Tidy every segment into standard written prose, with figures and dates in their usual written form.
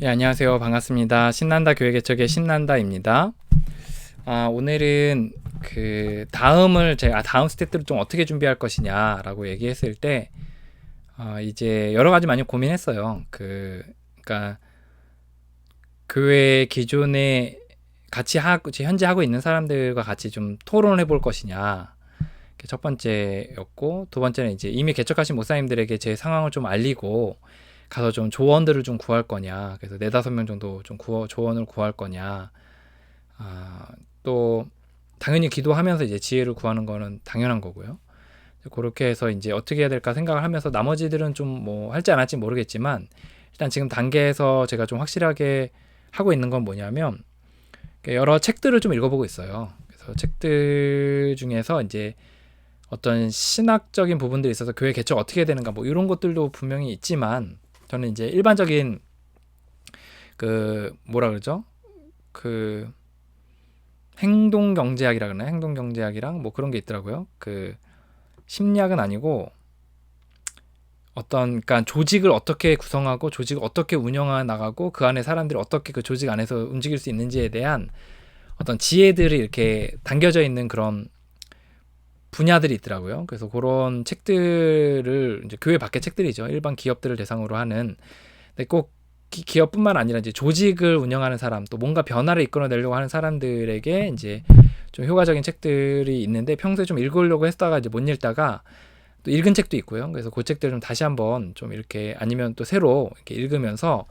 예, 안녕하세요. 반갑습니다. 신난다 교회 개척의 신난다입니다. 오늘은 다음 스텝들을 좀 어떻게 준비할 것이냐라고 얘기했을 때, 이제 여러 가지 많이 고민했어요. 그러니까 교회 기존에 현재 하고 있는 사람들과 같이 좀 토론을 해볼 것이냐. 그게 첫 번째였고, 두 번째는 이제 이미 개척하신 목사님들에게 제 상황을 좀 알리고 가서 좀 조언들을 좀 구할 거냐. 그래서 네다섯 명 정도 좀 조언을 구할 거냐. 또 당연히 기도하면서 이제 지혜를 구하는 거는 당연한 거고요. 그렇게 해서 이제 어떻게 해야 될까 생각을 하면서 나머지들은 좀 뭐 할지 안 할지 모르겠지만, 일단 지금 단계에서 제가 좀 확실하게 하고 있는 건 뭐냐면, 여러 책들을 좀 읽어보고 있어요. 그래서 책들 중에서 이제 어떤 신학적인 부분들이 있어서 교회 개척 어떻게 해야 되는가 뭐 이런 것들도 분명히 있지만, 저는 이제 일반적인 뭐라 그러죠? 행동 경제학이라 그러나 행동 경제학이랑 뭐 그런 게 있더라고요. 심리학은 아니고 그러니까 조직을 어떻게 구성하고 조직을 어떻게 운영해 나가고 그 안에 사람들이 어떻게 그 조직 안에서 움직일 수 있는지에 대한 어떤 지혜들이 이렇게 담겨져 있는 그런 분야들이 있더라고요. 그래서 그런 책들을 이제 교회 밖의 책들이죠. 일반 기업들을 대상으로 하는. 근데 꼭 기업뿐만 아니라 이제 조직을 운영하는 사람, 또 뭔가 변화를 이끌어내려고 하는 사람들에게 이제 좀 효과적인 책들이 있는데, 평소에 좀 읽으려고 했다가 이제 못 읽다가 또 읽은 책도 있고요. 그래서 그 책들을 좀 다시 한번 좀 이렇게, 아니면 또 새로 이렇게 읽으면서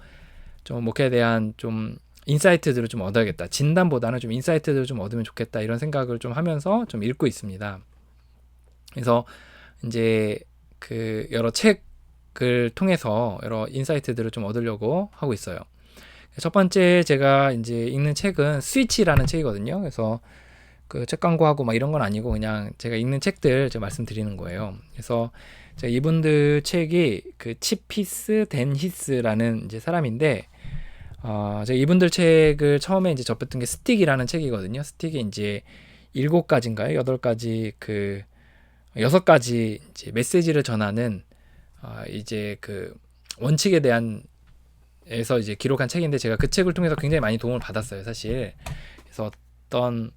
좀 목회에 대한 좀 인사이트들을 좀 얻어야겠다. 진단보다는 좀 인사이트들을 좀 얻으면 좋겠다. 이런 생각을 좀 하면서 좀 읽고 있습니다. 그래서 이제 여러 책을 통해서 여러 인사이트들을 좀 얻으려고 하고 있어요. 첫 번째 제가 이제 읽는 책은 스위치라는 책이거든요. 그래서 책 광고하고 막 이런 건 아니고 그냥 제가 읽는 책들 제가 말씀드리는 거예요. 그래서 제가 이분들 책이 치피스 댄 히스라는 이제 사람인데, 제가 이분들 책을 처음에 이제 접했던 게 스틱이라는 책이거든요. 스틱이 이제 7가지인가요? 8가지 6가지 이제 메시지를 전하는 이제 원칙에 대한 에서 이제 기록한 책인데, 제가 그 책을 통해서 굉장히 많이 도움을 받았어요, 사실. 그래서 어떤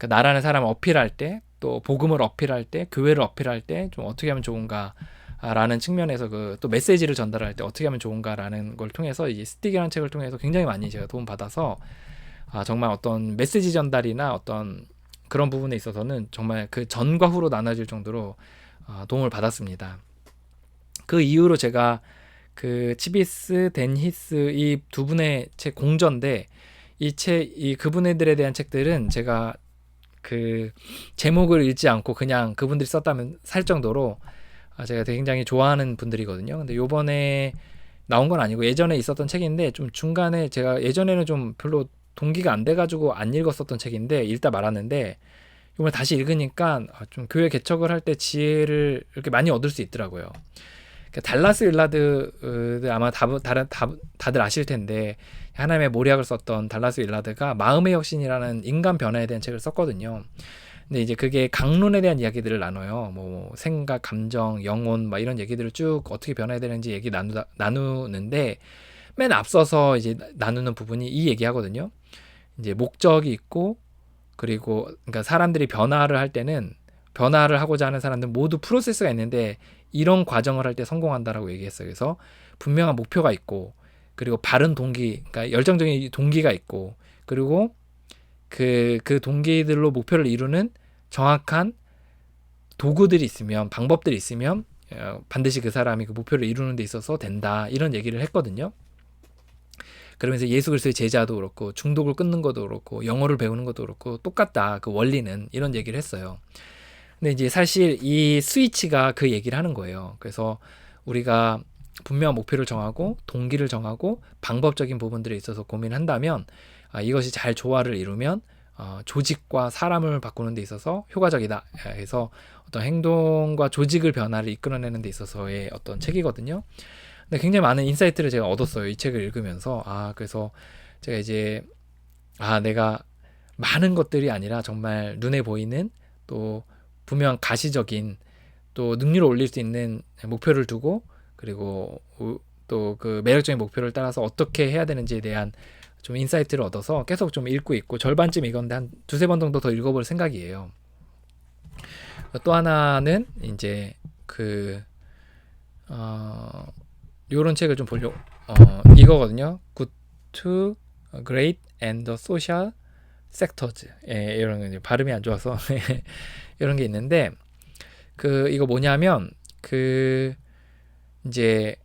나라는 사람을 어필할 때, 또 복음을 어필할 때, 교회를 어필할 때 좀 어떻게 하면 좋은가 라는 측면에서 또 메시지를 전달할 때 어떻게 하면 좋은가라는 걸 통해서 이 스틱이라는 책을 통해서 굉장히 많이 제가 도움 받아서, 정말 어떤 메시지 전달이나 어떤 그런 부분에 있어서는 정말 그 전과 후로 나눠질 정도로 도움을 받았습니다. 그 이후로 제가 치비스 댄 히스 이 두 분의 책 공저인데, 그분들에 대한 책들은 제가 제목을 읽지 않고 그냥 그분들이 썼다면 살 정도로 제가 굉장히 좋아하는 분들이거든요. 근데 요번에 나온 건 아니고 예전에 있었던 책인데, 좀 중간에 제가 예전에는 좀 별로 동기가 안 돼가지고 안 읽었었던 책인데 읽다 말았는데, 이번에 다시 읽으니까 좀 교회 개척을 할 때 지혜를 이렇게 많이 얻을 수 있더라고요. 달라스 윌라드, 아마 다들 아실 텐데, 하나님의 모략을 썼던 달라스 윌라드가 마음의 혁신이라는 인간 변화에 대한 책을 썼거든요. 근데 이제 그게 강론에 대한 이야기들을 나눠요. 뭐 생각, 감정, 영혼 막 이런 얘기들을 쭉 어떻게 변해야 되는지 나누는데, 맨 앞서서 이제 나누는 부분이 이 얘기하거든요. 이제 목적이 있고, 그리고 그러니까 사람들이 변화를 할 때는, 변화를 하고자 하는 사람들은 모두 프로세스가 있는데 이런 과정을 할 때 성공한다라고 얘기했어요. 그래서 분명한 목표가 있고, 그리고 바른 동기, 그러니까 열정적인 동기가 있고, 그리고 그 동기들로 목표를 이루는 정확한 도구들이 있으면, 방법들이 있으면 반드시 그 사람이 그 목표를 이루는 데 있어서 된다, 이런 얘기를 했거든요. 그러면서 예수 그리스도의 제자도 그렇고, 중독을 끊는 것도 그렇고, 영어를 배우는 것도 그렇고 똑같다, 그 원리는, 이런 얘기를 했어요. 근데 이제 사실 이 스위치가 그 얘기를 하는 거예요. 그래서 우리가 분명한 목표를 정하고 동기를 정하고 방법적인 부분들에 있어서 고민한다면, 이것이 잘 조화를 이루면 조직과 사람을 바꾸는 데 있어서 효과적이다 해서, 어떤 행동과 조직을 변화를 이끌어내는 데 있어서의 어떤 책이거든요. 근데 굉장히 많은 인사이트를 제가 얻었어요, 이 책을 읽으면서. 그래서 제가 이제 내가 많은 것들이 아니라 정말 눈에 보이는, 또 분명 가시적인, 또 능률을 올릴 수 있는 목표를 두고, 그리고 또 그 매력적인 목표를 따라서 어떻게 해야 되는지에 대한 좀 인사이트를 얻어서 계속 좀 읽고 있고 절반쯤 읽었는데 한 두세 번 정도 더 읽어볼 생각이에요. 또 하나는 이제 그 요런 책을 좀 보려고 이거거든요. Good to Great and the Social Sectors. 예, 이런 거 발음이 안 좋아서 이런 게 있는데 그 이거 뭐냐면 그 이제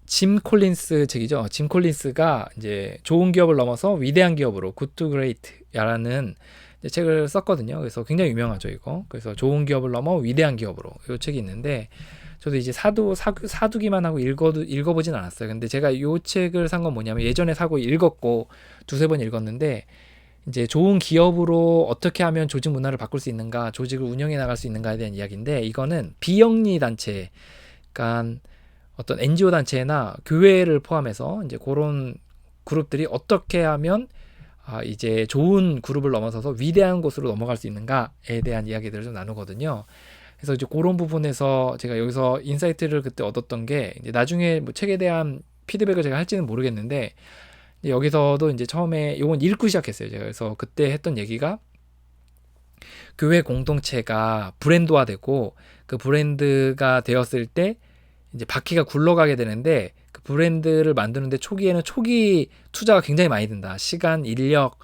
짐 콜린스 책이죠. 짐 콜린스가 이제 좋은 기업을 넘어서 위대한 기업으로 Good to Great라는 책을 썼거든요. 그래서 굉장히 유명하죠, 이거. 그래서 좋은 기업을 넘어 위대한 기업으로 이 책이 있는데 저도 이제 사두기만 하고 읽어보진 않았어요. 근데 제가 이 책을 산 건 뭐냐면 예전에 사고 읽었고 두세 번 읽었는데 이제 좋은 기업으로 어떻게 하면 조직 문화를 바꿀 수 있는가, 조직을 운영해 나갈 수 있는가에 대한 이야기인데 이거는 비영리 단체, 그러니까 어떤 NGO 단체나 교회를 포함해서 이제 그런 그룹들이 어떻게 하면 이제 좋은 그룹을 넘어서서 위대한 곳으로 넘어갈 수 있는가에 대한 이야기들을 좀 나누거든요. 그래서 이제 그런 부분에서 제가 여기서 인사이트를 그때 얻었던 게 이제 나중에 뭐 책에 대한 피드백을 제가 할지는 모르겠는데 여기서도 이제 처음에 요건 읽고 시작했어요. 제가 그래서 그때 했던 얘기가 교회 공동체가 브랜드화되고 그 브랜드가 되었을 때 이제 바퀴가 굴러가게 되는데 그 브랜드를 만드는데 초기에는 초기 투자가 굉장히 많이 든다. 시간, 인력,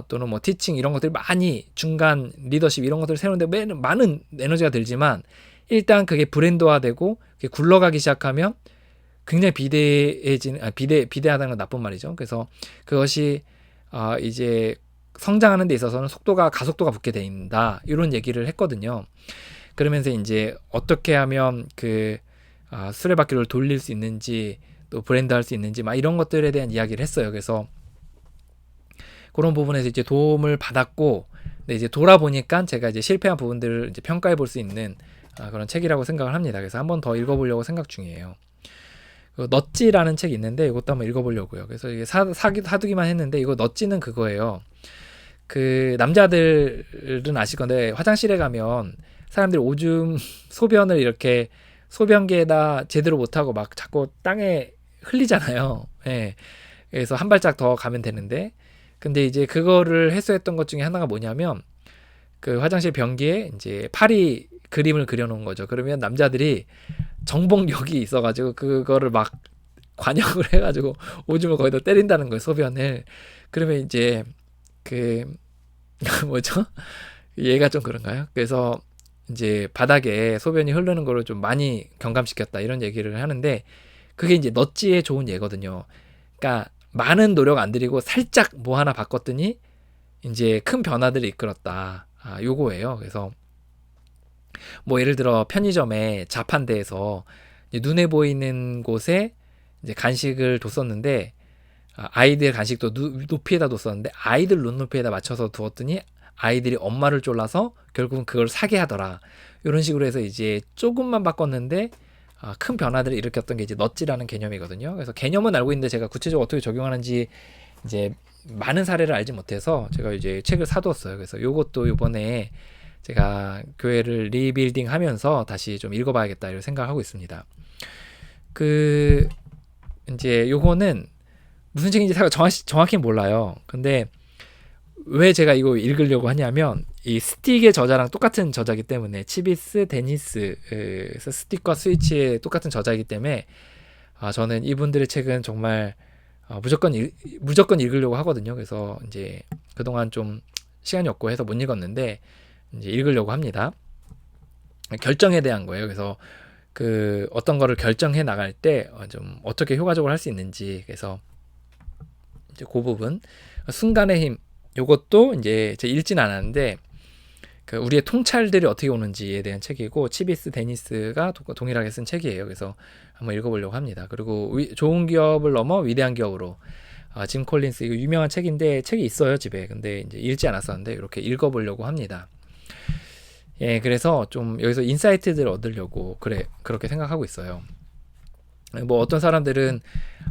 또는 뭐 티칭 이런 것들이 많이 중간 리더십 이런 것들을 세우는데 많은 에너지가 들지만 일단 그게 브랜드화되고 그게 굴러가기 시작하면 굉장히 비대하다는 건 나쁜 말이죠. 그래서 그것이 이제 성장하는 데 있어서는 가속도가 붙게 된다. 이런 얘기를 했거든요. 그러면서 이제 어떻게 하면 그 수레바퀴를 돌릴 수 있는지 또 브랜드할 수 있는지 막 이런 것들에 대한 이야기를 했어요. 그래서 그런 부분에서 이제 도움을 받았고, 근데 이제 돌아보니까 제가 이제 실패한 부분들을 이제 평가해 볼 수 있는 그런 책이라고 생각을 합니다. 그래서 한번 더 읽어보려고 생각 중이에요. 넛지라는 책이 있는데 이것도 한번 읽어보려고요. 그래서 이게 사두기만 했는데 이거 넛지는 그거예요. 그 남자들은 아실 건데 화장실에 가면 사람들이 오줌 소변을 이렇게 소변기에다 제대로 못하고 막 자꾸 땅에 흘리잖아요. 예. 그래서 한 발짝 더 가면 되는데 근데 이제 그거를 해소했던 것 중에 하나가 뭐냐면 그 화장실 변기에 이제 파리 그림을 그려놓은 거죠. 그러면 남자들이 정복력이 있어가지고 그거를 막 관역을 해가지고 오줌을 거기다 때린다는 거예요. 소변을. 그러면 이제 그 뭐죠? 얘가 좀 그런가요? 그래서 이제 바닥에 소변이 흐르는 거를 좀 많이 경감시켰다 이런 얘기를 하는데 그게 이제 넛지의 좋은 예거든요. 그러니까 많은 노력 안 들이고 살짝 뭐 하나 바꿨더니 이제 큰 변화들을 이끌었다. 요거예요. 그래서 뭐 예를 들어 편의점에 자판대에서 눈에 보이는 곳에 이제 간식을 뒀었는데 아이들 간식도 높이에다 뒀었는데 아이들 눈높이에다 맞춰서 두었더니 아이들이 엄마를 쫄라서 결국은 그걸 사게 하더라. 이런 식으로 해서 이제 조금만 바꿨는데 큰 변화들을 일으켰던 게 이제 넛지라는 개념이거든요. 그래서 개념은 알고 있는데 제가 구체적으로 어떻게 적용하는지 이제 많은 사례를 알지 못해서 제가 이제 책을 사두었어요. 그래서 요것도 요번에 제가 교회를 리빌딩 하면서 다시 좀 읽어봐야겠다 이런 생각을 하고 있습니다. 그 이제 요거는 무슨 책인지 정확히 몰라요. 근데 왜 제가 이거 읽으려고 하냐면 이 스틱의 저자랑 똑같은 저자이기 때문에 치비스 데니스 스틱과 스위치의 똑같은 저자이기 때문에 저는 이분들의 책은 정말 무조건 읽으려고 하거든요. 그래서 이제 그동안 좀 시간이 없고 해서 못 읽었는데 이제 읽으려고 합니다. 결정에 대한 거예요. 그래서 그 어떤 거를 결정해 나갈 때 좀 어떻게 효과적으로 할 수 있는지 그래서 이제 그 부분 순간의 힘 요것도 이제 제가 읽진 않았는데 그 우리의 통찰들이 어떻게 오는지에 대한 책이고 치비스 데니스가 동일하게 쓴 책이에요. 그래서 한번 읽어보려고 합니다. 그리고 좋은 기업을 넘어 위대한 기업으로 짐 콜린스 이거 유명한 책인데 책이 있어요 집에. 근데 이제 읽지 않았었는데 이렇게 읽어보려고 합니다. 예, 그래서 좀 여기서 인사이트들을 얻으려고 그렇게 생각하고 있어요. 뭐 어떤 사람들은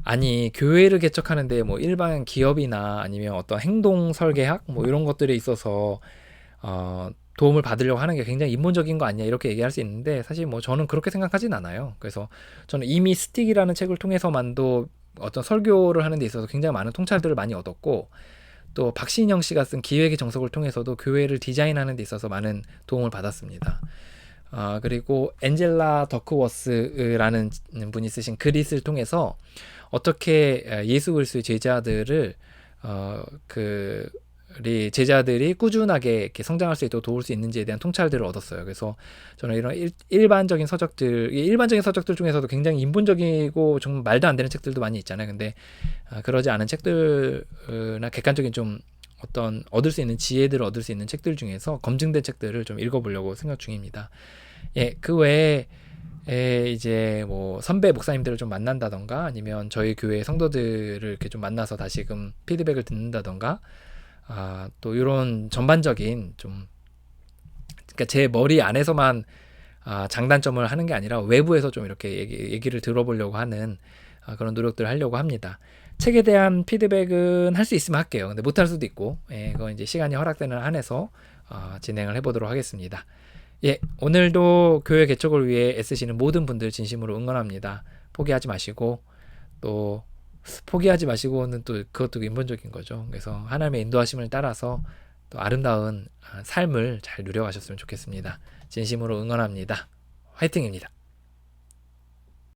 아니 교회를 개척하는데 뭐 일반 기업이나 아니면 어떤 행동 설계학 뭐 이런 것들에 있어서 도움을 받으려고 하는 게 굉장히 인본적인 거 아니냐 이렇게 얘기할 수 있는데 사실 뭐 저는 그렇게 생각하진 않아요. 그래서 저는 이미 스틱이라는 책을 통해서만도 어떤 설교를 하는 데 있어서 굉장히 많은 통찰들을 많이 얻었고 또 박신영 씨가 쓴 기획의 정석을 통해서도 교회를 디자인하는 데 있어서 많은 도움을 받았습니다. 그리고 엔젤라 더크워스라는 분이 쓰신 그릿을 통해서 어떻게 예수 그리스도의 제자들을 제자들이 꾸준하게 이렇게 성장할 수 있도록 도울 수 있는지에 대한 통찰들을 얻었어요. 그래서 저는 이런 일반적인 서적들 중에서도 굉장히 인본적이고 정말 말도 안 되는 책들도 많이 있잖아요. 근데 그러지 않은 책들이나 객관적인 좀 어떤 얻을 수 있는 지혜들을 얻을 수 있는 책들 중에서 검증된 책들을 좀 읽어보려고 생각 중입니다. 예, 그 외에 이제 뭐 선배 목사님들을 좀 만난다던가 아니면 저희 교회 성도들을 이렇게 좀 만나서 다시금 피드백을 듣는다던가 또 이런 전반적인 좀 그러니까 제 머리 안에서만 장단점을 하는 게 아니라 외부에서 좀 이렇게 얘기를 들어보려고 하는 그런 노력들을 하려고 합니다. 책에 대한 피드백은 할 수 있으면 할게요. 근데 못할 수도 있고, 그건 이제 시간이 허락되는 한에서 진행을 해보도록 하겠습니다. 예, 오늘도 교회 개척을 위해 애쓰시는 모든 분들 진심으로 응원합니다. 포기하지 마시고 또 포기하지 마시고는 또 그것도 인본적인 거죠. 그래서 하나님의 인도하심을 따라서 또 아름다운 삶을 잘 누려가셨으면 좋겠습니다. 진심으로 응원합니다. 화이팅입니다.